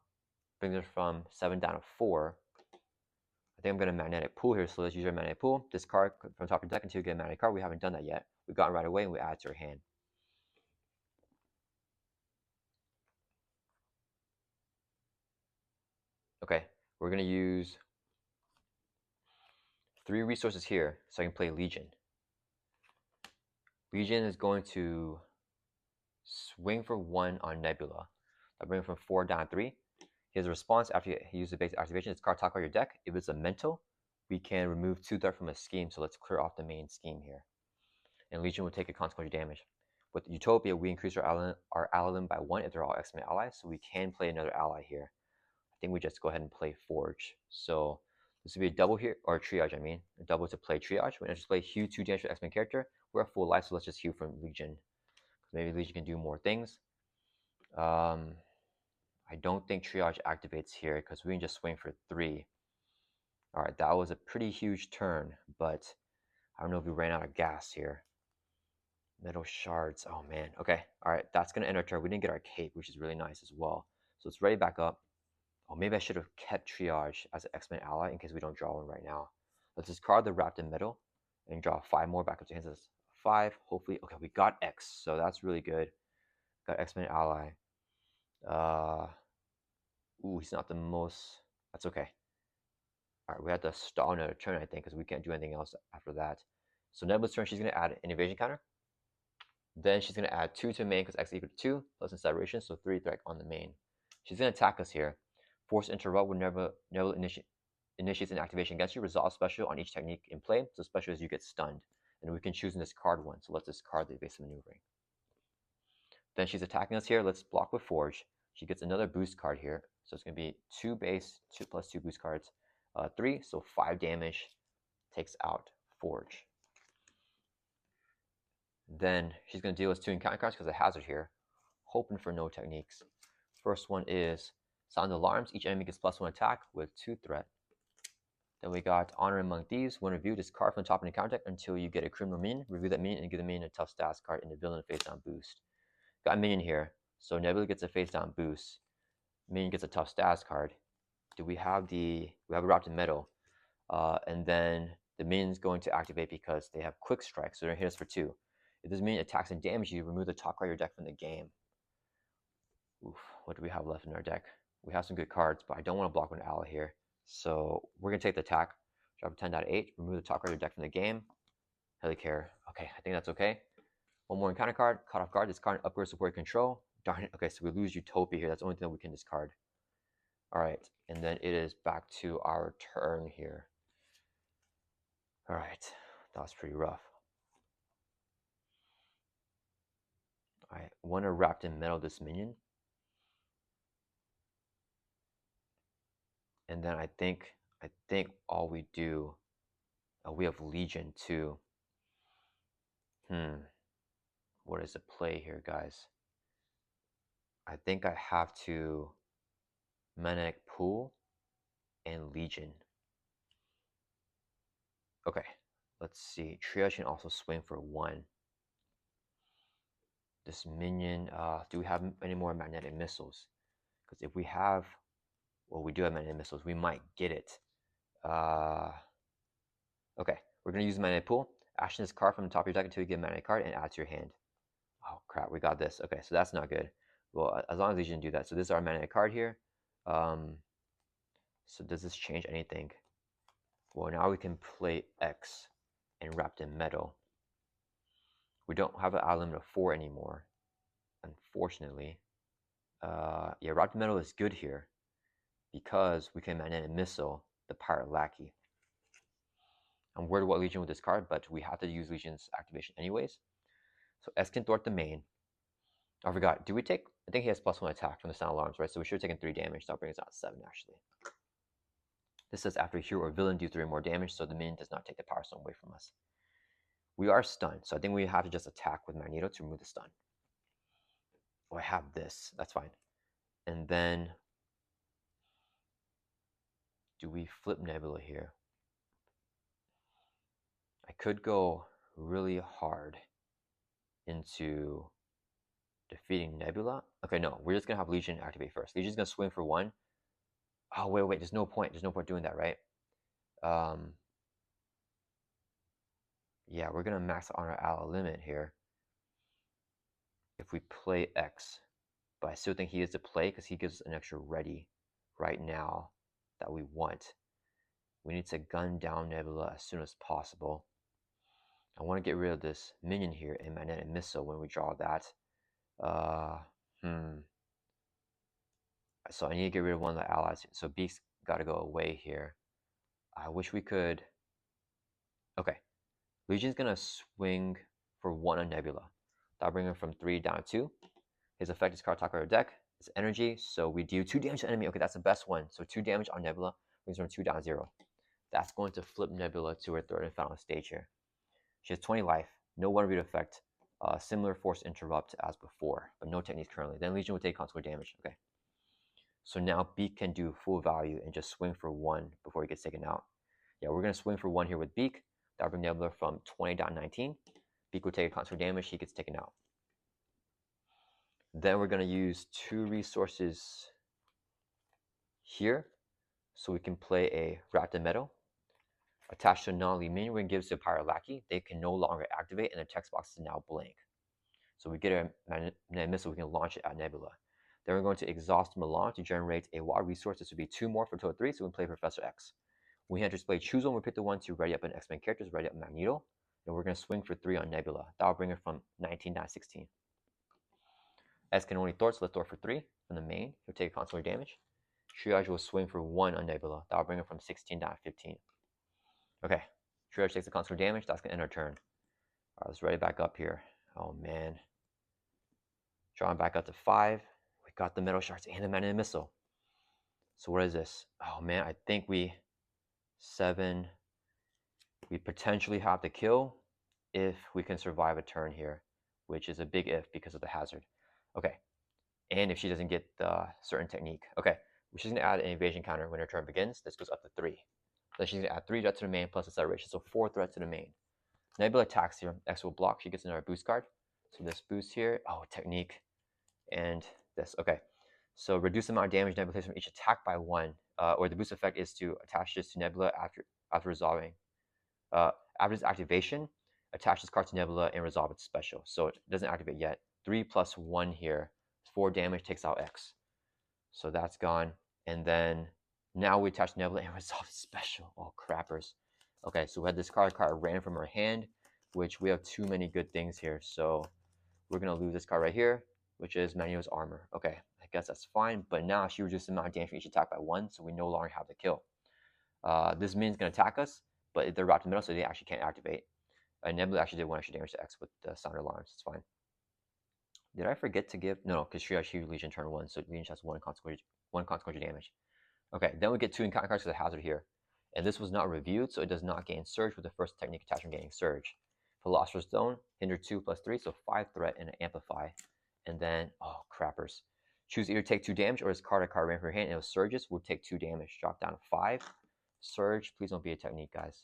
Brings us from 7 down to 4. I think I'm going to magnetic pool here, so let's use our magnetic pool. Discard from top of the deck until you get a magnetic card. We haven't done that yet. We got it right away and we add it to our hand. Okay, we're going to use 3 resources here so I can play Legion. Legion is going to swing for 1 on Nebula. I'll bring it from 4 down to 3. He has a response after he uses the basic activation. It's card top card your deck. If it's a mental, we can remove 2 threat from a scheme. So let's clear off the main scheme here. And Legion will take a consequential damage. With Utopia, we increase our ally by 1 if they're all X-Men allies. So we can play another ally here. I think we just go ahead and play Forge. So this would be a double here, or triage, I mean. A double to play triage. When I just play huge 2 damage for X-Men character, We're at full life, so let's just heal from Legion. Maybe Legion can do more things. I don't think Triage activates here because we can just swing for 3. All right, that was a pretty huge turn, but I don't know if we ran out of gas here. Metal shards. Oh man. Okay. All right. That's gonna end our turn. We didn't get our cape, which is really nice as well. So it's ready back up. Oh, maybe I should have kept Triage as an X-Men ally in case we don't draw one right now. Let's discard the wrapped in metal and draw 5 more back up to hands. 5. Hopefully. Okay, we got X, so that's really good. Got X-Men ally. Ooh, he's not the most. That's okay. All right, we have to stall another turn, I think, because we can't do anything else after that. So Nebula's turn, she's gonna add an evasion counter. Then she's going to add 2 to main because x equal to 2 plus acceleration, so 3 threat on the main. She's going to attack us here. Force interrupt whenever Nebula initiates an activation against you. Resolve special on each technique in play. So special is you get stunned. And we can choose and discard one. So let's discard the evasive maneuvering. Then she's attacking us here. Let's block with Forge. She gets another boost card here. So it's going to be 2 base, 2 plus 2 boost cards. 3, so 5 damage. Takes out Forge. Then she's going to deal us 2 encounter cards because of hazard here. Hoping for no techniques. First one is sound alarms. Each enemy gets +1 attack with 2 threat. Then we got honor among thieves. When reviewed, discard from the top of the encounter deck until you get a criminal minion. Review that minion and give the minion a tough stats card in the villain face down boost. Got a minion here. So Nebula gets a face down boost. Minion gets a tough stats card. Do we have we have a wrapped in metal. And then the minion's going to activate because they have quick strike. So they're going to hit us for 2. If this minion attacks and damages you, remove the top card of your deck from the game. Oof, what do we have left in our deck? We have some good cards, but I don't want to block with an ally here. So we're going to take the attack. Drop a 10.8, remove the top card of your deck from the game. Helicare. Okay, I think that's okay. One more encounter card. Caught off guard. Discard an upgrade support control. Darn it. Okay, so we lose Utopia here. That's the only thing that we can discard. All right, and then it is back to our turn here. All right, that was pretty rough. I want to wrapped in metal this minion. And then I think all we do, we have Legion too. What is the play here, guys? I think I have to Magnetic Pool and Legion. Okay, let's see. Triage can also swing for 1. This minion, do we have any more magnetic missiles? Because if we have, well, we do have magnetic missiles. We might get it. Okay, we're going to use Magnetic Pool. Action this card from the top of your deck until you get a magnetic card and add to your hand. Oh, crap, we got this. Okay, so that's not good. Well, as long as Legion do that. So this is our magnetic card here. So does this change anything? Well, now we can play X and wrapped in metal. We don't have an limit of 4 anymore, unfortunately. Yeah, wrapped in metal is good here because we can magnetic missile the pirate lackey. I'm worried about Legion with this card, but we have to use Legion's activation anyways. So S can thwart the main. I forgot. Do we take? I think he has +1 attack from the sound alarms, right? So we should have taken 3 damage. That brings us out 7 actually. This says after a hero or villain do 3 more damage, so the minion does not take the power stone away from us. We are stunned, so I think we have to just attack with Magneto to remove the stun. Oh, I have this. That's fine. And then, do we flip Nebula here? I could go really hard into defeating Nebula. Okay, no, we're just gonna have Legion activate first. Legion's gonna swing for 1. Oh, wait, there's no point. There's no point doing that, right? Yeah, we're gonna max on our ally limit here if we play X. But I still think he is to play because he gives us an extra ready right now that we want. We need to gun down Nebula as soon as possible. I want to get rid of this minion here and magnetic missile when we draw that. So I need to get rid of one of the allies. So Beast got to go away here. I wish we could. Okay, Legion's gonna swing for 1 on Nebula. That'll bring him from 3 down to 2. His effect is card top card deck. It's energy, so we do 2 damage to enemy. Okay, that's the best one. So 2 damage on Nebula brings her from 2 down to 0. That's going to flip Nebula to her 3rd and final stage here. She has 20 life. No one read effect. Similar force interrupt as before, but no techniques currently. Then Legion will take consequent damage. Okay. So now Beak can do full value and just swing for 1 before he gets taken out. Yeah, we're going to swing for 1 here with Beak. That'll bring Nebula from 20.19. Beak will take a consequent damage. He gets taken out. Then we're going to use 2 resources here. So we can play a Raptor Meadow. Attached to a non-elite minion, we're going to give it to a Pyro Lackey. They can no longer activate, and the text box is now blank. So we get a magnetic missile, we can launch it at Nebula. Then we're going to exhaust Milan to generate a wild resource. This would be 2 more for a total of 3, so we can play Professor X. We have to display choose one, we pick the one to ready up an X-Men characters, ready up Magneto. And we're going to swing for 3 on Nebula. That'll bring it from 19.16. X can only thwart, so let's thwart for 3 from the main. He'll take consequent damage. Triage will swing for 1 on Nebula. That'll bring it from 16.15. Okay, Triage takes the consequent damage. That's going to end our turn. All right, let's ready back up here. Oh, man. Drawing back up to 5. We got the metal shards and the magnetic missile. So what is this? Oh, man, I think 7. We potentially have to kill if we can survive a turn here, which is a big if because of the hazard. Okay, and if she doesn't get the certain technique. Okay, she's going to add an evasion counter when her turn begins. This goes up to 3. Then she's going to add 3 threats to the main plus acceleration, so 4 threats to the main. Nebula attacks here. X will block. She gets another boost card. So this boost here. Oh, technique. And this. Okay. So reduce the amount of damage Nebula takes from each attack by 1. Or the boost effect is to attach this to Nebula after resolving. After its activation, attach this card to Nebula and resolve its special. So it doesn't activate yet. 3 plus 1 here. 4 damage takes out X. So that's gone. And then now we attach Nebula and resolve its special. Oh, crappers. Okay, so we had this card ran from her hand, which we have too many good things here. So we're going to lose this card right here, which is Magneto's armor. Okay, I guess that's fine. But now she reduces the amount of damage from each attack by 1, so we no longer have to kill. This minion's going to attack us, but they're wrapped in metal, so they actually can't activate. Nebula actually did 1 extra damage to X with the sound alarms. It's fine. Did I forget to give? No, because she actually Legion turn 1, so Legion has 1 consequential damage. Okay, then we get 2 encounter cards to the hazard here. And this was not reviewed, so it does not gain Surge with the first technique attachment gaining Surge. Philosopher's Stone, hinder 2 plus 3, so 5 threat and an amplify. And then, oh, crappers. Choose either take 2 damage or this card ran from your hand and it was Surges, will take 2 damage. Drop down to 5. Surge, please don't be a technique, guys.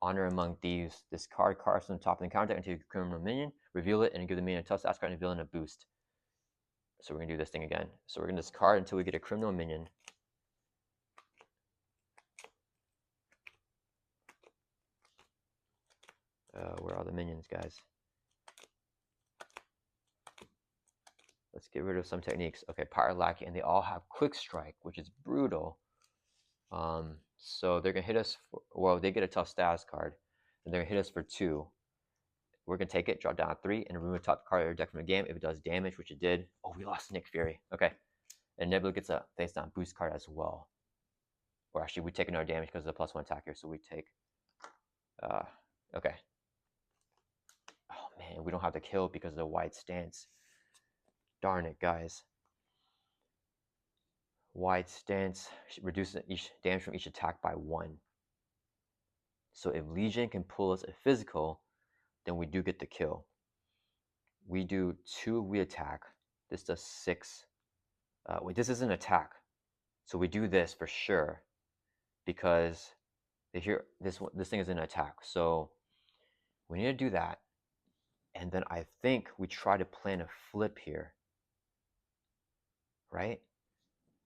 Honor Among Thieves. This card cards from the top of the counter deck into your criminal minion, reveal it, and give the minion a tough stats card and villain a boost. So we're going to do this thing again. So we're going to discard until we get a criminal minion. Where are the minions, guys? Let's get rid of some techniques. Okay, Pyro Lackey, and they all have Quick Strike, which is brutal. So they're going to hit us, well, they get a tough status card, and they're going to hit us for 2. We're going to take it, drop down 3, and remove the top card of your deck from the game if it does damage, which it did. Oh, we lost Nick Fury. Okay. And Nebula gets a face down boost card as well. Or actually, we take another damage because of the +1 attack here, so we take... okay. Oh, man, we don't have to kill because of the wide stance. Darn it, guys. Wide stance reduces each damage from each attack by 1. So if Legion can pull us a physical, then we do get the kill. We do 2, we attack. This does 6. Wait, this is an attack. So we do this for sure because this thing is an attack. So we need to do that. And then I think we try to plan a flip here. Right?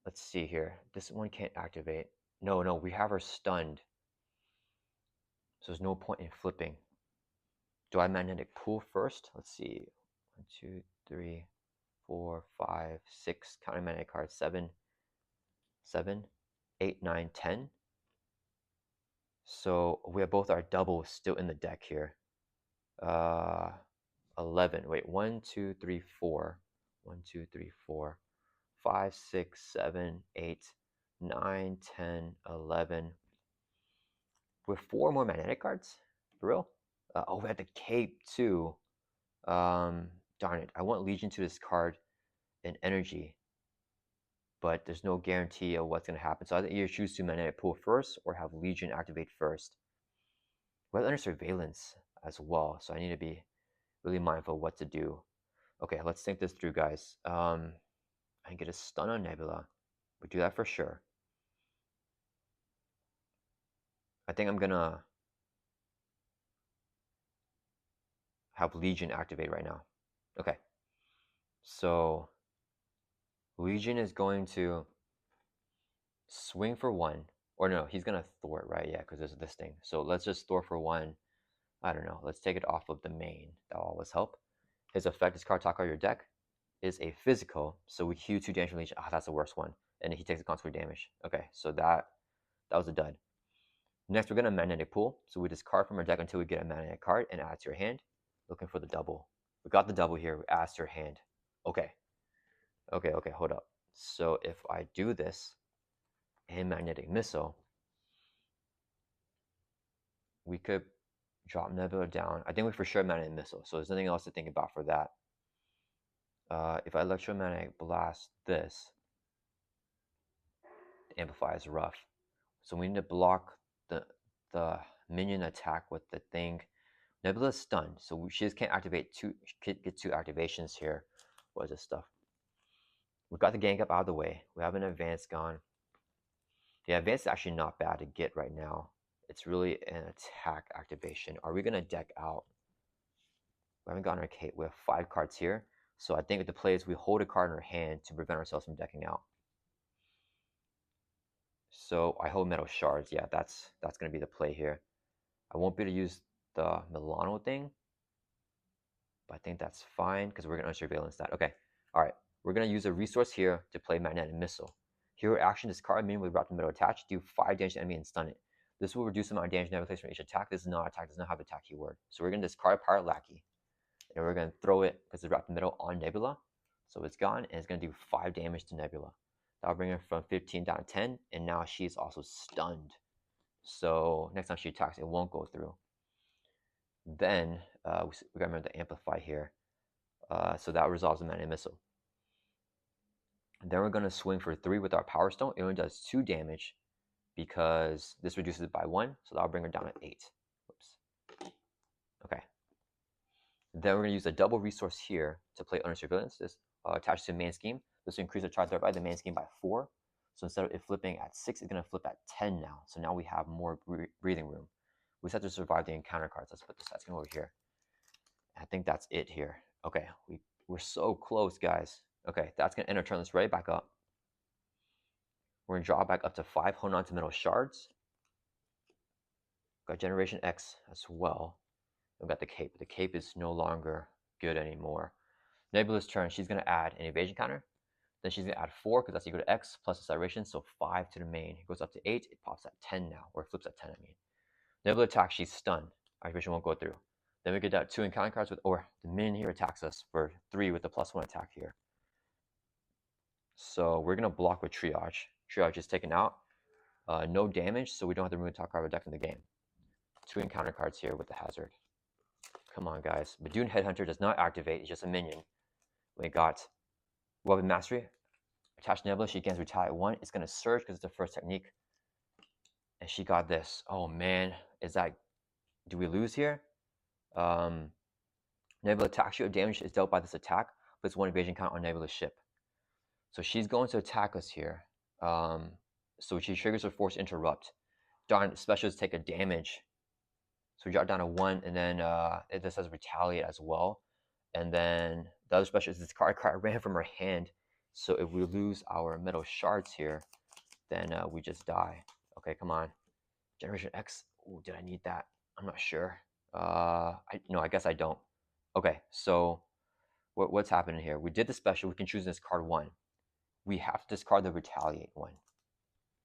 Let's see here. This one can't activate. No, we have her stunned. So there's no point in flipping. Do I magnetic pull first? Let's see. 1, 2, 3, 4, 5, 6. Counting magnetic cards. 7, 8, 9, 10. So we have both our doubles still in the deck here. 11. Wait, 1, 2, 3, 4. 1, 2, 3, 4. 5, 6, 7, 8, 9, 10, 11. With 4 more magnetic cards? For real? Oh, we had the cape too. Darn it. I want Legion to discard an energy. But there's no guarantee of what's going to happen. So I think either choose to magnetic pull first or have Legion activate first. Well, under surveillance. as well. So I need to be really mindful of what to do. Okay, let's think this through, guys. I can get a stun on Nebula. We do that for sure. I think I'm gonna have Legion activate right now. Okay, so Legion is going to swing for one. Or no, he's gonna thwart, right? Yeah, because there's this thing. So let's just thwart for one. I don't know. Let's take it off of the main. That'll always help. His effect is card top card of your deck is a physical, so we Q 2 damage from Legion. Ah, that's the worst one. And he takes a consequent damage. Okay, so that was a dud. Next, we're gonna magnetic pull. So we discard from our deck until we get a magnetic card and add to your hand. Looking for the double. We got the double here. We add to your hand. Okay. Okay, hold up. So if I do this and magnetic missile, we could drop Nebula down. I think we for sure magnetic missile. So there's nothing else to think about for that. If I electromagnetic blast this, the amplify is rough. So we need to block the minion attack with the thing. Nebula's stunned, so she just can't activate get two activations here. What is this stuff? We've got the gank up out of the way. We have an advance gone. The advance is actually not bad to get right now. It's really an attack activation. Are we gonna deck out? We haven't gotten our Kate. We have 5 cards here. So I think the play is we hold a card in our hand to prevent ourselves from decking out. So I hold metal shards. Yeah, that's gonna be the play here. I won't be able to use the Milano thing, but I think that's fine because we're gonna surveillance that. Okay, all right. We're gonna use a resource here to play magnetic missile. Hero action: discard a minion with wrapped metal attached. Do 5 damage to enemy and stun it. This will reduce the amount of damage never placed from each attack. This is not attack. Does not have attack keyword. So we're gonna discard Pirate Lackey, and we're gonna throw it because it's wrapped metal on Nebula. So it's gone, and it's gonna do 5 damage to Nebula. That'll bring her from 15 down to 10, and now she's also stunned. So next time she attacks, it won't go through. Then we gotta remember to amplify here. So that resolves the magnetic missile. Then we're gonna swing for 3 with our power stone. It only does 2 damage because this reduces it by 1, so that'll bring her down to 8. Whoops. Okay. Then we're gonna use a double resource here to play under surveillance. This attached to the main scheme. This will increase the charge threat by the main scheme by 4. So instead of it flipping at 6, it's gonna flip at 10 now. So now we have more breathing room. We just have to survive the encounter cards. Let's put this second over here. I think that's it here. Okay, we're so close, guys. Okay, that's gonna end our turn. Let's right back up. We're gonna draw back up to 5, hold on to metal shards. Got Generation X as well. We've got the cape. The cape is no longer good anymore. Nebula's turn. She's gonna add an evasion counter. Then she's gonna add 4 because that's equal to X plus acceleration. So 5 to the main. It goes up to 8. It pops at 10 now, or it flips at 10. I mean, Nebula attacks. She's stunned. Activation won't go through. Then we get that 2 encounter cards with, or the minion here attacks us for 3 with the +1 attack here. So we're gonna block with triage. Triage is taken out. No damage, so we don't have to remove top card of our deck from the game. 2 encounter cards here with the hazard. Come on, guys. Badoon Headhunter does not activate. It's just a minion. We got Weapon Mastery. Attached Nebula. She gains Retaliate 1. It's gonna surge because it's the first technique. And she got this. Oh man, do we lose here? Nebula attacks you. Damage is dealt by this attack. Puts 1 evasion count on Nebula's ship. So she's going to attack us here. So she triggers her Force Interrupt. Darn, specialists take a damage. So we drop down to 1, and then this has Retaliate as well. And then the other special is this card ran from her hand. So if we lose our metal shards here, then we just die. Okay, come on. Generation X. Ooh, did I need that? I'm not sure. No, I guess I don't. Okay, so what's happening here? We did the special. We can choose this card 1. We have to discard the Retaliate 1.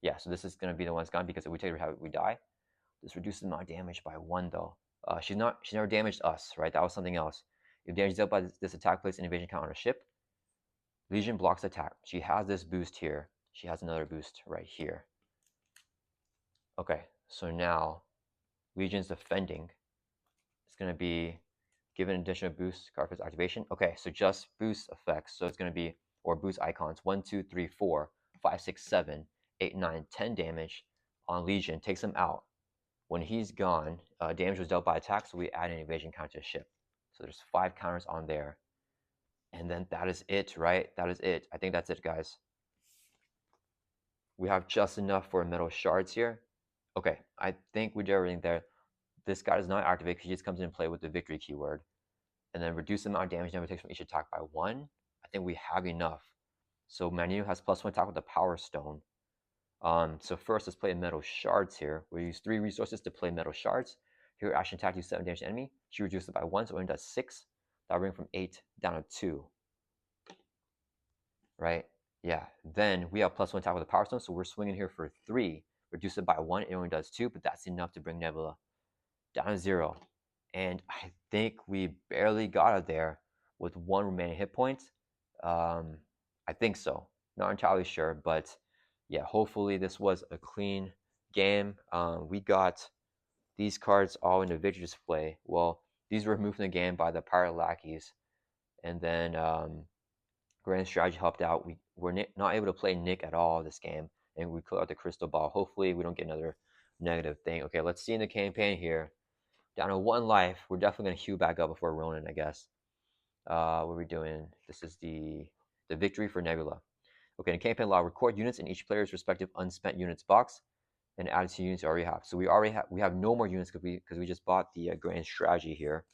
Yeah, so this is going to be the one that's gone because if we take Retaliate, we die. This reduces my damage by 1 though. She never damaged us, right? That was something else. If damage is dealt by this attack, place an evasion count on her ship. Legion blocks attack. She has this boost here. She has another boost right here. Okay, so now Legion's defending. It's going to be given an additional boost card for its activation. Okay, so just boost effects. So it's going to be, or boost icons, 1, 2, 3, 4, 5, 6, 7, 8, 9, 10 damage on Legion. Takes them out. When he's gone, damage was dealt by attack, so we add an evasion counter to the ship. So there's 5 counters on there. And then that is it, right? That is it. I think that's it, guys. We have just enough for metal shards here. Okay, I think we did everything there. This guy does not activate because he just comes in play with the victory keyword. And then reduce the amount of damage Nebulo takes from each attack by 1. I think we have enough. So Magneto has +1 attack with the Power Stone. So first, let's play metal shards here. We use 3 resources to play metal shards. Here, action attack deals 7 damage to enemy. She reduces it by 1, so it only does 6. That'll bring from 8 down to 2. Right? Yeah. Then we have +1 attack with the Power Stone, so we're swinging here for 3. Reduce it by 1, it only does 2, but that's enough to bring Nebula down to 0. And I think we barely got it there with 1 remaining hit point. I think so. Not entirely sure, but yeah, hopefully this was a clean game. We got these cards all in the victory display. Well, these were removed from the game by the pirate lackeys, and then Grand Strategy helped out. We were not able to play Nick at all this game, and we cleared out the crystal ball. Hopefully we don't get another negative thing. Okay, let's see in the campaign here. Down to 1 life. We're definitely going to heal back up before Ronin, I guess. What are we doing? This is the victory for Nebula. Okay, in campaign log, record units in each player's respective unspent units box and add to units you already have. So we have no more units because we just bought the Grand Strategy here,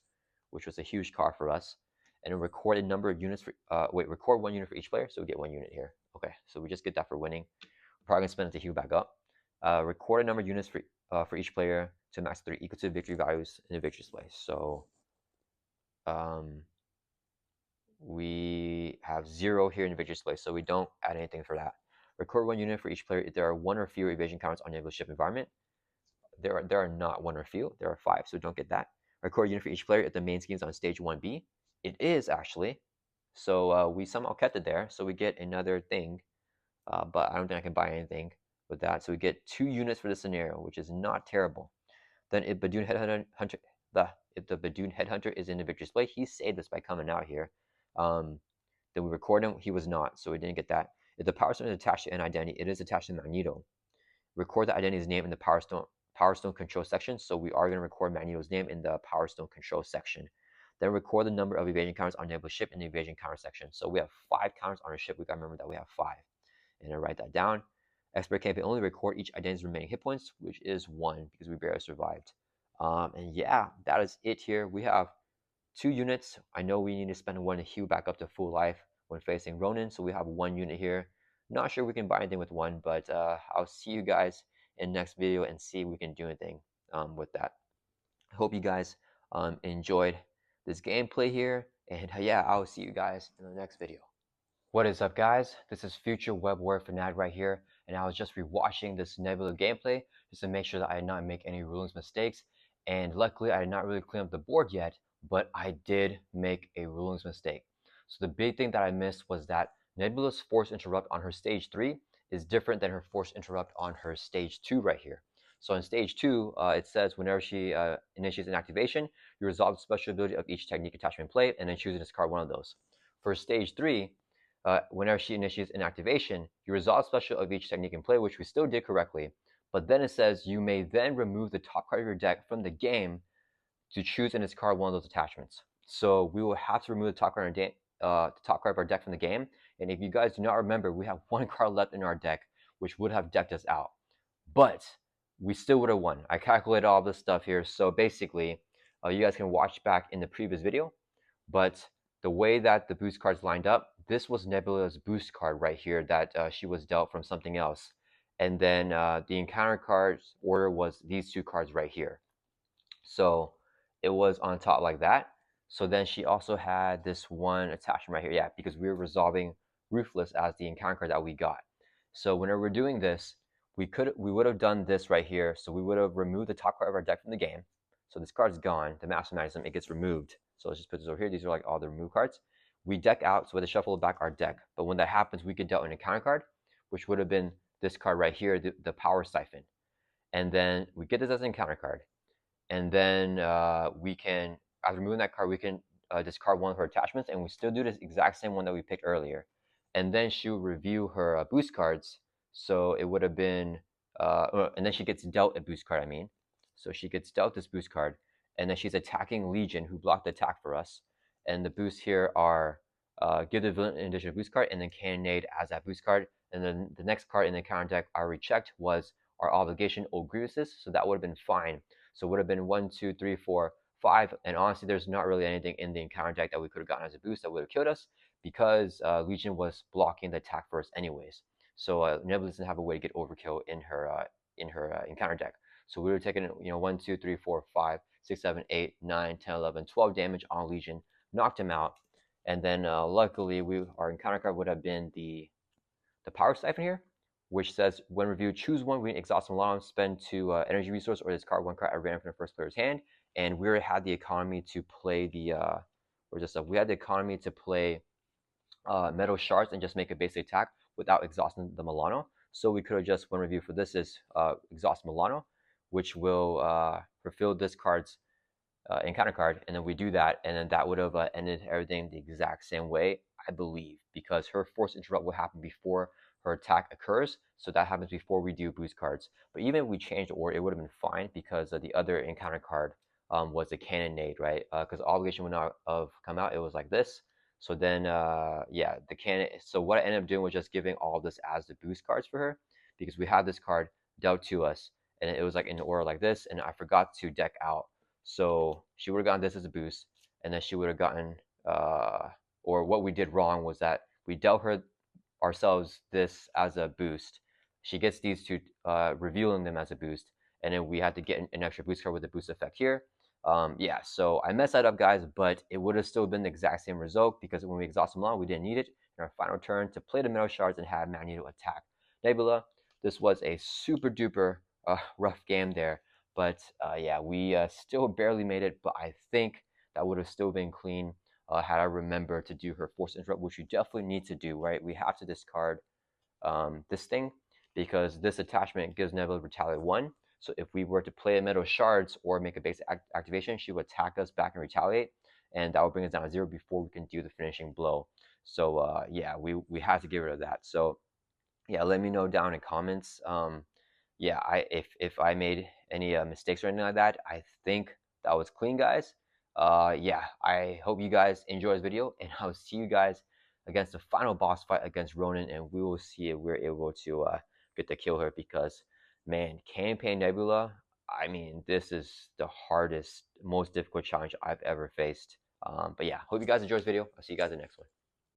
which was a huge card for us. And record a number of units for record 1 unit for each player, so we get 1 unit here. Okay, so we just get that for winning. We're probably gonna spend it to heal back up. Record a number of units for each player to max 3 equal to the victory values in the victory display. So we have 0 here in the victory display, so we don't add anything for that. Record 1 unit for each player if there are 1 or fewer evasion counters on your ship environment. There are not 1 or few, there are 5, so don't get that. Record a unit for each player if the main scheme is on stage 1B. It is actually. So we somehow kept it there, so we get another thing. But I don't think I can buy anything with that. So we get 2 units for the scenario, which is not terrible. Then if Badoon Headhunter is in the victory display, he saved us by coming out here. Then we record him. He was not, so we didn't get that. If the Power Stone is attached to an identity, it is attached to Magneto. Record the identity's name in the Power Stone control section. So we are going to record Magneto's name in the Power Stone control section. Then record the number of evasion counters on Nebula's ship in the evasion counter section. So we have 5 counters on our ship. We got to remember that we have 5. And then write that down. Expert campaign only record each identity's remaining hit points, which is 1 because we barely survived. And yeah, that is it here. We have 2 units. I know we need to spend 1 to heal back up to full life when facing Ronin, so we have 1 unit here. Not sure we can buy anything with 1, but I'll see you guys in the next video and see if we can do anything with that. I hope you guys enjoyed this gameplay here, and yeah, I'll see you guys in the next video. What is up, guys? This is Future Web Warrior Fanatic right here, and I was just rewatching this Nebula gameplay just to make sure that I did not make any rulings mistakes. And luckily, I did not really clean up the board yet, but I did make a rulings mistake. So the big thing that I missed was that Nebula's Force Interrupt on her stage 3 is different than her Force Interrupt on her stage 2 right here. So in stage 2, it says whenever she initiates an activation, you resolve the special ability of each technique attachment play, and then choose to discard 1 of those. For stage 3, whenever she initiates an activation, you resolve special of each technique in play, which we still did correctly. But then it says you may then remove the top card of your deck from the game to choose and discard 1 of those attachments. So we will have to remove the top card of our deck from the game. And if you guys do not remember, we have 1 card left in our deck, which would have decked us out. But we still would have won. I calculated all this stuff here. So basically, you guys can watch back in the previous video. But the way that the boost cards lined up, this was Nebula's boost card right here that she was dealt from something else. And then the encounter cards order was these 2 cards right here. So it was on top like that. So then she also had this 1 attachment right here. Yeah, because we were resolving Ruthless as the encounter card that we got. So whenever we're doing this, we would have done this right here. So we would have removed the top card of our deck from the game. So this card's gone. The Master Magnetism, it gets removed. So let's just put this over here. These are like all the removed cards. We deck out, so we have to shuffle back our deck. But when that happens, we get dealt an encounter card, which would have been this card right here, the Power Siphon. And then we get this as an encounter card. And then we can, after removing that card, we can discard 1 of her attachments, and we still do this exact same one that we picked earlier. And then she'll review her boost cards. So it would have been, and then she gets dealt a boost card, I mean. So she gets dealt this boost card, and then she's attacking Legion, who blocked the attack for us. And the boosts here are give the villain an additional boost card, and then Cannonade as that boost card. And then the next card in the counter deck I already checked was our obligation, Old Grievuses, so that would have been fine. So it would have been 1, 2, 3, 4, 5, and honestly, there's not really anything in the encounter deck that we could have gotten as a boost that would have killed us because Legion was blocking the attack first anyways. So Nebula doesn't have a way to get overkill in her encounter deck. So we would have taken 1, 2, 3, 4, 5, 6, 7, 8, 9, 10, 11, 12 damage on Legion, knocked him out, and then luckily our encounter card would have been the Power Siphon here, which says when reviewed, choose one green exhaust Milano, spend 2 energy resource, or discard 1 card at random from the first player's hand. And we had the economy to play we had the economy to play metal shards and just make a basic attack without exhausting the Milano. So we could have just, when review for this is exhaust Milano, which will fulfill this card's encounter card, and then we do that, and then that would have ended everything the exact same way, I believe, because her force interrupt will happen before her attack occurs, so that happens before we do boost cards. But even if we changed the order, it would have been fine because the other encounter card was a Cannonade, right? Because obligation would not have come out. It was like this. So then, yeah, the cannon. So what I ended up doing was just giving all this as the boost cards for her because we had this card dealt to us, and it was like in order like this, and I forgot to deck out. So she would have gotten this as a boost, and then she would have gotten, or what we did wrong was that we dealt her ourselves this as a boost. She gets these two, revealing them as a boost, and then we had to get an extra boost card with the boost effect here. Yeah, so I messed that up, guys, but it would have still been the exact same result because when we exhausted Milan, we didn't need it in our final turn to play the metal shards and have Magneto attack Nebula. This was a super duper rough game there. But yeah, we still barely made it, but I think that would have still been clean had I remembered to do her force interrupt, which we definitely need to do, right? We have to discard this thing because this attachment gives Nebula retaliate 1. So if we were to play a metal shards or make a basic activation, she would attack us back and retaliate, and that would bring us down to 0 before we can do the finishing blow. So yeah, we had to get rid of that. So yeah, let me know down in comments. Yeah, if I made any mistakes or anything like that, I think that was clean, guys. Yeah, I hope you guys enjoy this video, and I'll see you guys against the final boss fight against Ronin, and we will see if we're able to get to kill her because, man, Campaign Nebula, I mean, this is the hardest, most difficult challenge I've ever faced. But yeah, hope you guys enjoy this video. I'll see you guys in the next one.